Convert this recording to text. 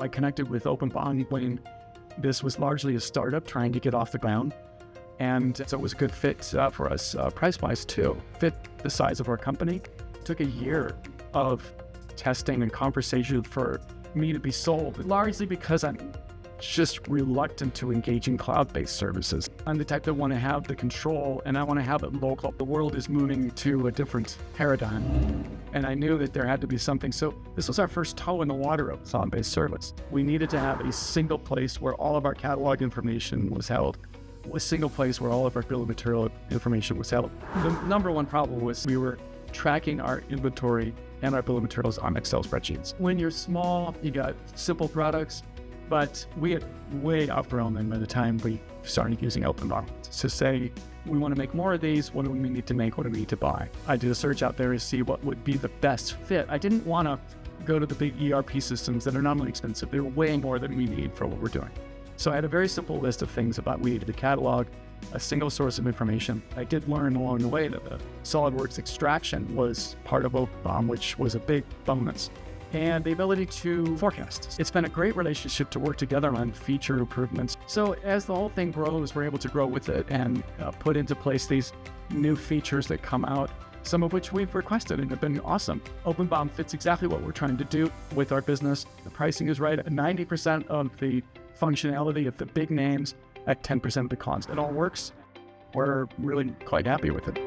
I connected with OpenBOM when this was largely a startup trying to get off the ground. And so it was a good fit for us price-wise too. Fit the size of our company. It took a year of testing and conversation for me to be sold, largely because I'm just reluctant to engage in cloud-based services. I'm the type that want to have the control, and I want to have it local. The world is moving to a different paradigm, and I knew that there had to be something. So this was our first toe in the water of cloud-based service. We needed to have a single place where all of our catalog information was held, a single place where all of our bill of material information was held. The number one problem was we were tracking our inventory and our bill of materials on Excel spreadsheets. When you're small, you got simple products, but we had way outgrown them by the time we started using OpenBOM. To say, we want to make more of these, what do we need to make, what do we need to buy? I did a search out there to see what would be the best fit. I didn't want to go to the big ERP systems that are not only expensive, they're way more than we need for what we're doing. So I had a very simple list of things about we needed a catalog, a single source of information. I did learn along the way that the Solidworks extraction was part of OpenBOM, which was a big bonus. And the ability to forecast. It's been a great relationship to work together on feature improvements. So as the whole thing grows, we're able to grow with it and put into place these new features that come out, some of which we've requested and have been awesome. OpenBOM fits exactly what we're trying to do with our business. The pricing is right at 90% of the functionality of the big names at 10% of the cost. It all works. We're really quite happy with it.